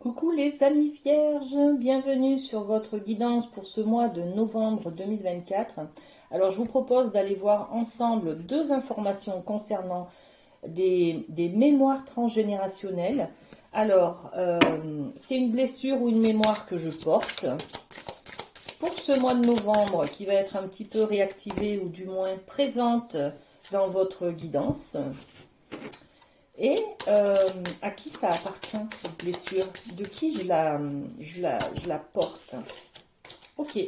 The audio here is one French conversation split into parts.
Coucou les amis vierges, bienvenue sur votre guidance pour ce mois de novembre 2024. Alors je vous propose d'aller voir ensemble deux informations concernant des mémoires transgénérationnelles. Alors, c'est une blessure ou une mémoire que je porte pour ce mois de novembre qui va être un petit peu réactivée ou du moins présente dans votre guidance. Et à qui ça appartient, cette blessure? De qui je la porte? Ok.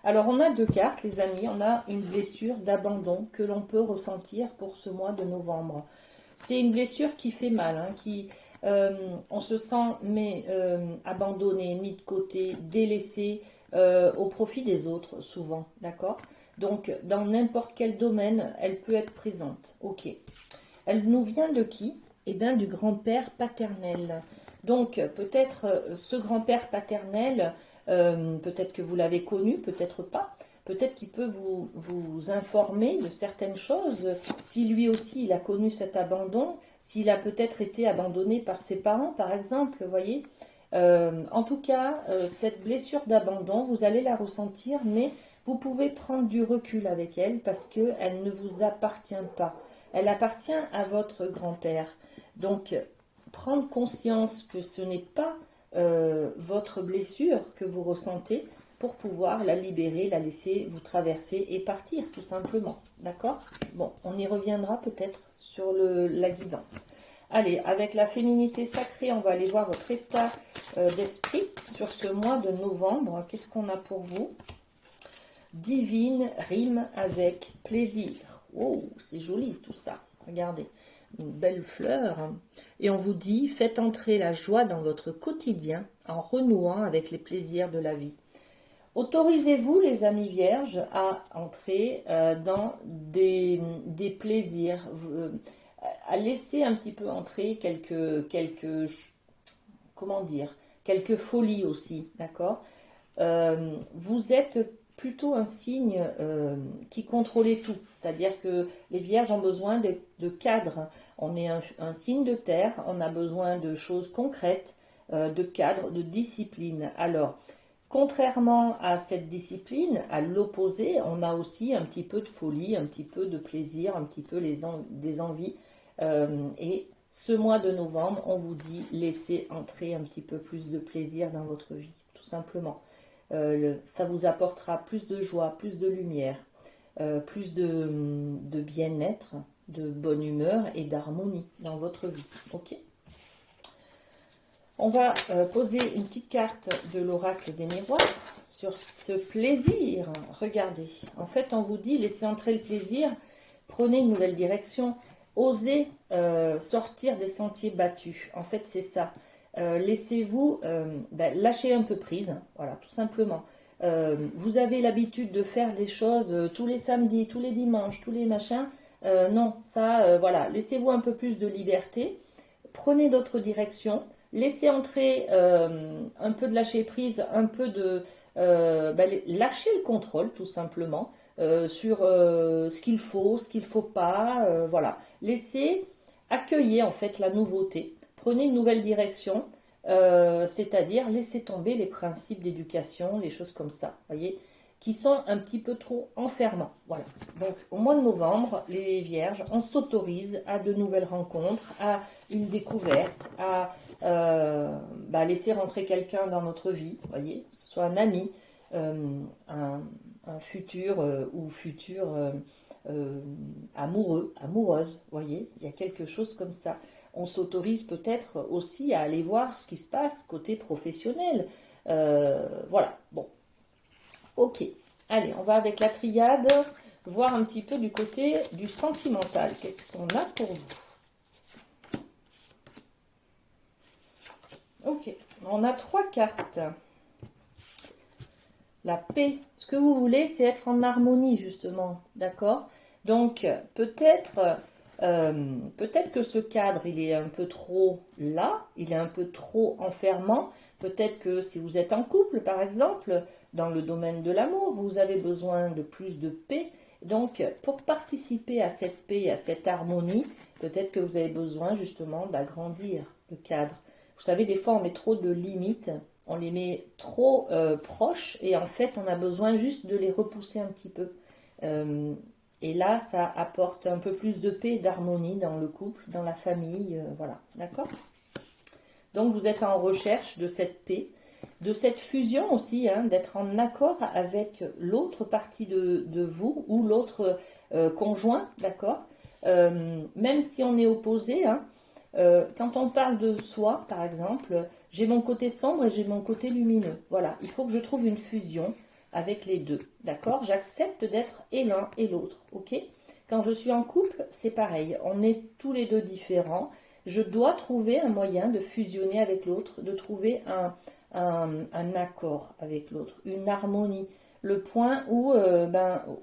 Alors, on a deux cartes, les amis. On a une blessure d'abandon que l'on peut ressentir pour ce mois de novembre. C'est une blessure qui fait mal, hein, on se sent abandonné, mis de côté, délaissé au profit des autres, souvent. D'accord? Donc, dans n'importe quel domaine, elle peut être présente. Ok. Elle nous vient de qui? Eh bien, du grand-père paternel. Donc, peut-être ce grand-père paternel, peut-être que vous l'avez connu, peut-être pas. Peut-être qu'il peut vous informer de certaines choses. Si lui aussi, il a connu cet abandon, s'il a peut-être été abandonné par ses parents, par exemple, vous voyez. En tout cas, cette blessure d'abandon, vous allez la ressentir, mais vous pouvez prendre du recul avec elle parce qu'elle ne vous appartient pas. Elle appartient à votre grand-père. Donc, prendre conscience que ce n'est pas votre blessure que vous ressentez pour pouvoir la libérer, la laisser vous traverser et partir tout simplement. D'accord? Bon, on y reviendra peut-être sur la guidance. Allez, avec la féminité sacrée, on va aller voir votre état d'esprit sur ce mois de novembre. Qu'est-ce qu'on a pour vous? Divine rime avec plaisir. Oh, c'est joli tout ça. Regardez, une belle fleur. Et on vous dit, faites entrer la joie dans votre quotidien en renouant avec les plaisirs de la vie. Autorisez-vous, les amis vierges, à entrer dans des plaisirs, à laisser un petit peu entrer comment dire, quelques folies aussi, d'accord? Vous êtes plutôt un signe qui contrôlait tout. C'est-à-dire que les vierges ont besoin de cadres. On est un signe de terre, on a besoin de choses concrètes, de cadres, de discipline. Alors, contrairement à cette discipline, à l'opposé, on a aussi un petit peu de folie, un petit peu de plaisir, un petit peu des envies. Et ce mois de novembre, on vous dit, laissez entrer un petit peu plus de plaisir dans votre vie, tout simplement. Ça vous apportera plus de joie, plus de lumière, plus de bien-être, de bonne humeur et d'harmonie dans votre vie. Ok? On va poser une petite carte de l'oracle des miroirs sur ce plaisir. Regardez, en fait, on vous dit, laissez entrer le plaisir, prenez une nouvelle direction, osez sortir des sentiers battus. En fait, c'est ça. Laissez-vous lâcher un peu prise, voilà, tout simplement. Vous avez l'habitude de faire des choses tous les samedis, tous les dimanches, tous les machins. Non, ça, voilà, laissez-vous un peu plus de liberté, prenez d'autres directions, laissez entrer un peu de lâcher prise, un peu de lâcher le contrôle, tout simplement, sur ce qu'il faut pas, voilà. Laissez accueillir en fait la nouveauté. Prenez une nouvelle direction, c'est-à-dire laissez tomber les principes d'éducation, les choses comme ça, voyez, qui sont un petit peu trop enfermants. Voilà. Donc au mois de novembre, les vierges, on s'autorise à de nouvelles rencontres, à une découverte, à laisser rentrer quelqu'un dans notre vie, voyez, que ce soit un ami, un futur ou futur amoureux, amoureuse, voyez, il y a quelque chose comme ça. On s'autorise peut-être aussi à aller voir ce qui se passe côté professionnel. Voilà, bon, ok. Allez, on va avec la triade, voir un petit peu du côté du sentimental. Qu'est-ce qu'on a pour vous? Ok, on a trois cartes. La paix. Ce que vous voulez, c'est être en harmonie, justement. D'accord? Donc, peut-être que ce cadre, il est un peu trop là, il est un peu trop enfermant. Peut-être que si vous êtes en couple, par exemple, dans le domaine de l'amour, vous avez besoin de plus de paix. Donc, pour participer à cette paix, à cette harmonie, peut-être que vous avez besoin justement d'agrandir le cadre. Vous savez, des fois, on met trop de limites, on les met trop proches, et en fait, on a besoin juste de les repousser un petit peu. Et là, ça apporte un peu plus de paix et d'harmonie dans le couple, dans la famille, voilà, d'accord? Donc, vous êtes en recherche de cette paix, de cette fusion aussi, hein, d'être en accord avec l'autre partie de vous ou l'autre conjoint, d'accord? Même si on est opposé, hein, quand on parle de soi, par exemple, j'ai mon côté sombre et j'ai mon côté lumineux. Voilà, il faut que je trouve une fusion avec les deux, d'accord? J'accepte d'être et l'un et l'autre, ok? Quand je suis en couple, c'est pareil, on est tous les deux différents. Je dois trouver un moyen de fusionner avec l'autre, de trouver un accord avec l'autre, une harmonie. Le point où,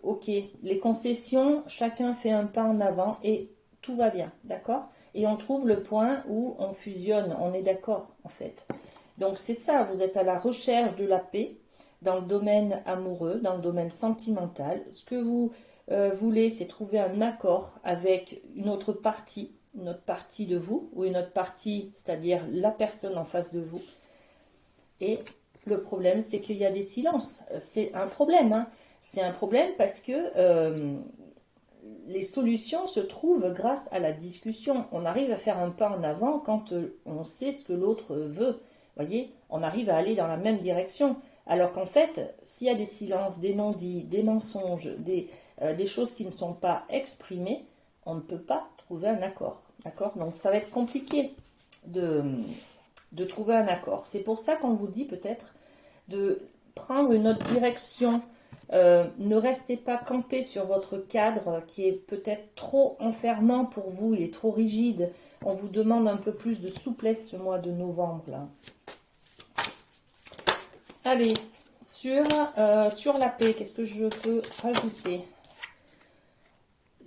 ok, les concessions, chacun fait un pas en avant et tout va bien, d'accord? Et on trouve le point où on fusionne, on est d'accord en fait. Donc c'est ça, vous êtes à la recherche de la paix dans le domaine amoureux, dans le domaine sentimental. Ce que vous voulez, c'est trouver un accord avec une autre partie de vous, ou une autre partie, c'est-à-dire la personne en face de vous. Et le problème, c'est qu'il y a des silences. C'est un problème, hein. C'est un problème parce que les solutions se trouvent grâce à la discussion. On arrive à faire un pas en avant quand on sait ce que l'autre veut. Voyez, on arrive à aller dans la même direction. Alors qu'en fait, s'il y a des silences, des non-dits, des mensonges, des choses qui ne sont pas exprimées, on ne peut pas trouver un accord. D'accord? Donc ça va être compliqué de trouver un accord. C'est pour ça qu'on vous dit peut-être de prendre une autre direction. Ne restez pas campé sur votre cadre qui est peut-être trop enfermant pour vous, il est trop rigide. On vous demande un peu plus de souplesse ce mois de novembre, là. Allez, sur la paix, qu'est-ce que je peux rajouter?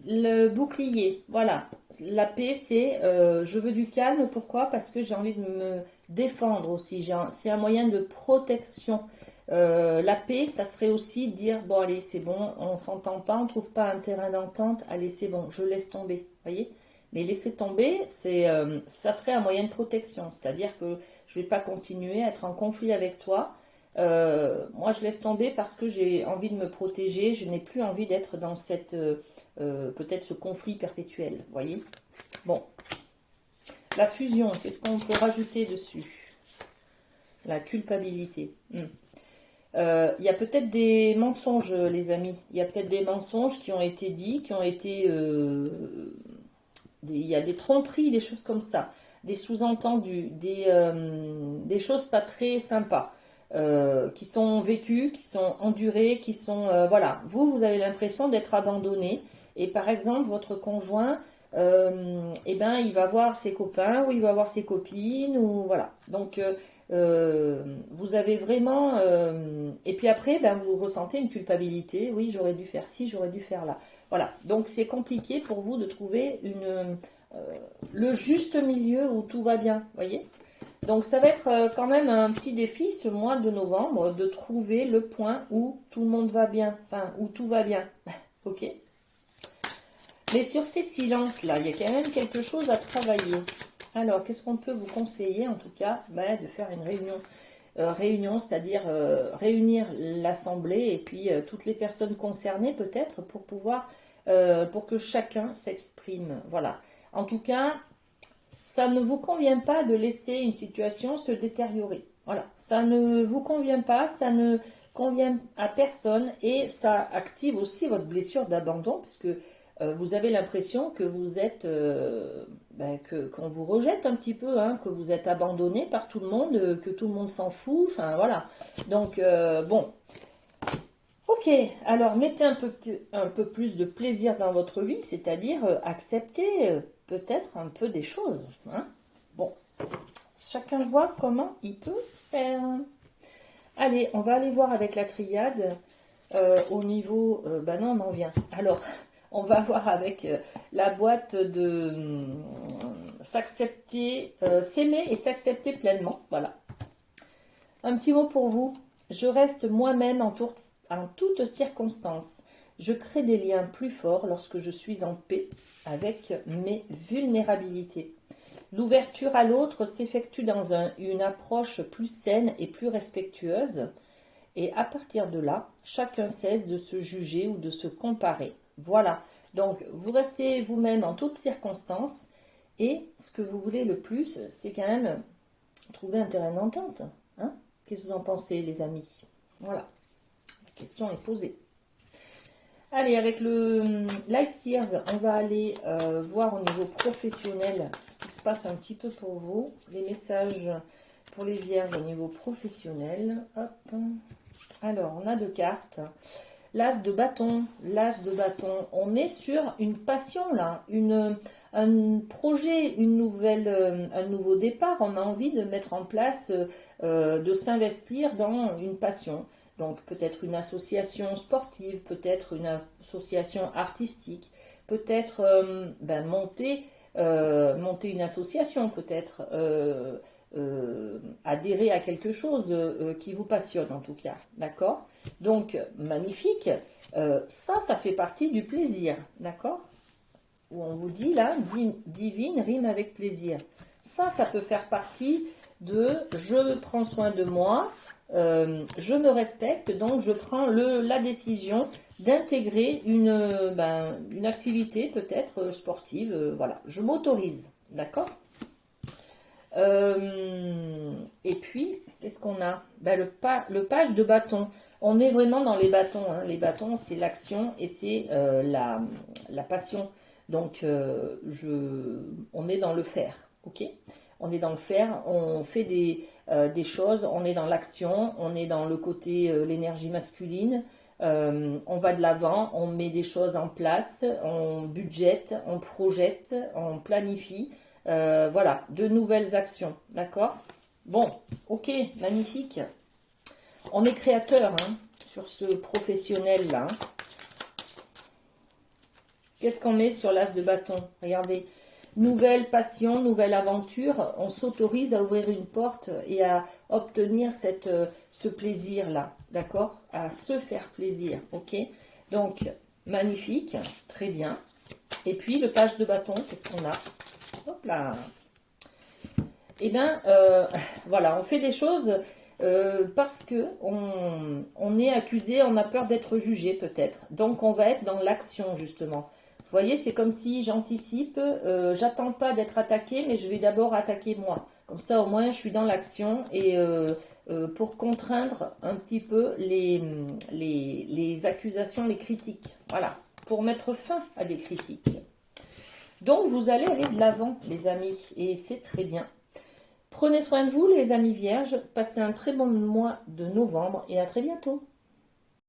Le bouclier, voilà. La paix, c'est je veux du calme. Pourquoi? Parce que j'ai envie de me défendre aussi. C'est un moyen de protection. La paix, ça serait aussi dire, bon allez, c'est bon, on s'entend pas, on trouve pas un terrain d'entente, allez, c'est bon, je laisse tomber, voyez? Mais laisser tomber, ça serait un moyen de protection. C'est-à-dire que je vais pas continuer à être en conflit avec toi. Moi, je laisse tomber parce que j'ai envie de me protéger. Je n'ai plus envie d'être dans cette peut-être ce conflit perpétuel, voyez. Bon, la fusion, qu'est-ce qu'on peut rajouter dessus? La culpabilité. Il y a peut-être des mensonges, les amis. Il y a peut-être des mensonges qui ont été dits, qui ont été... il y a des tromperies, des choses comme ça. Des sous-entendus, des choses pas très sympas. Qui sont vécues, qui sont endurées, qui sont... voilà, vous avez l'impression d'être abandonné. Et par exemple, votre conjoint, eh ben, il va voir ses copains ou il va voir ses copines, ou voilà. Donc, vous avez vraiment... et puis après, ben, vous ressentez une culpabilité. Oui, j'aurais dû faire ci, j'aurais dû faire là. Voilà. Donc, c'est compliqué pour vous de trouver le juste milieu où tout va bien, voyez. Donc, ça va être quand même un petit défi ce mois de novembre de trouver le point où tout le monde va bien, enfin, où tout va bien. Ok? Mais sur ces silences-là, il y a quand même quelque chose à travailler. Alors, qu'est-ce qu'on peut vous conseiller, en tout cas, de faire une réunion, c'est-à-dire réunir l'assemblée et puis toutes les personnes concernées, peut-être, pour pouvoir, pour que chacun s'exprime. Voilà. En tout cas, ça ne vous convient pas de laisser une situation se détériorer. Voilà. Ça ne vous convient pas, ça ne convient à personne et ça active aussi votre blessure d'abandon, parce que vous avez l'impression que vous êtes, qu'on vous rejette un petit peu, hein, que vous êtes abandonné par tout le monde, que tout le monde s'en fout, enfin voilà. Donc, bon. Ok, alors mettez un peu plus de plaisir dans votre vie, c'est-à-dire accepter peut-être un peu des choses. Hein. Bon, chacun voit comment il peut faire. Allez, on va aller voir avec la triade au niveau... non, on en vient. Alors... On va voir avec la boîte de s'accepter, s'aimer et s'accepter pleinement. Voilà. Un petit mot pour vous. Je reste moi-même en toutes circonstances. Je crée des liens plus forts lorsque je suis en paix avec mes vulnérabilités. L'ouverture à l'autre s'effectue dans une approche plus saine et plus respectueuse. Et à partir de là, chacun cesse de se juger ou de se comparer. Voilà. Donc, vous restez vous-même en toutes circonstances. Et ce que vous voulez le plus, c'est quand même trouver un terrain d'entente. Hein? Qu'est-ce que vous en pensez, les amis? Voilà. La question est posée. Allez, avec le Light Seers, on va aller voir au niveau professionnel ce qui se passe un petit peu pour vous. Les messages pour les vierges au niveau professionnel. Hop. Alors, on a 2 cartes. L'as de bâton. L'as de bâton. On est sur une passion là, un projet, un nouveau départ. On a envie de mettre en place, de s'investir dans une passion. Donc peut-être une association sportive, peut-être une association artistique, peut-être monter une association, peut-être adhérer à quelque chose qui vous passionne en tout cas, d'accord? Donc magnifique, ça fait partie du plaisir, d'accord? Où on vous dit là, divine rime avec plaisir. Ça peut faire partie de je prends soin de moi. Je me respecte, donc je prends la décision d'intégrer une activité peut-être sportive, voilà, je m'autorise, d'accord? Et puis, qu'est-ce qu'on a? Le page de bâton, on est vraiment dans les bâtons, hein. Les bâtons, c'est l'action et c'est la passion, donc on est dans le faire, ok? On est dans le faire, on fait des choses, on est dans l'action, on est dans le côté l'énergie masculine, on va de l'avant, on met des choses en place, on budgète, on projette, on planifie, voilà, de nouvelles actions, d'accord? Bon, ok, magnifique. On est créateur hein, sur ce professionnel-là. Qu'est-ce qu'on met sur l'as de bâton? Regardez. Nouvelle passion, nouvelle aventure, on s'autorise à ouvrir une porte et à obtenir ce plaisir-là, d'accord? À se faire plaisir, ok? Donc, magnifique, très bien. Et puis, le page de bâton, qu'est-ce qu'on a? Hop là! Eh bien, voilà, on fait des choses parce que on est accusé, on a peur d'être jugé peut-être. Donc, on va être dans l'action, justement. Vous voyez, c'est comme si j'anticipe, j'attends pas d'être attaqué, mais je vais d'abord attaquer moi. Comme ça, au moins, je suis dans l'action et pour contraindre un petit peu les accusations, les critiques. Voilà, pour mettre fin à des critiques. Donc, vous allez aller de l'avant, les amis, et c'est très bien. Prenez soin de vous, les amis vierges. Passez un très bon mois de novembre et à très bientôt.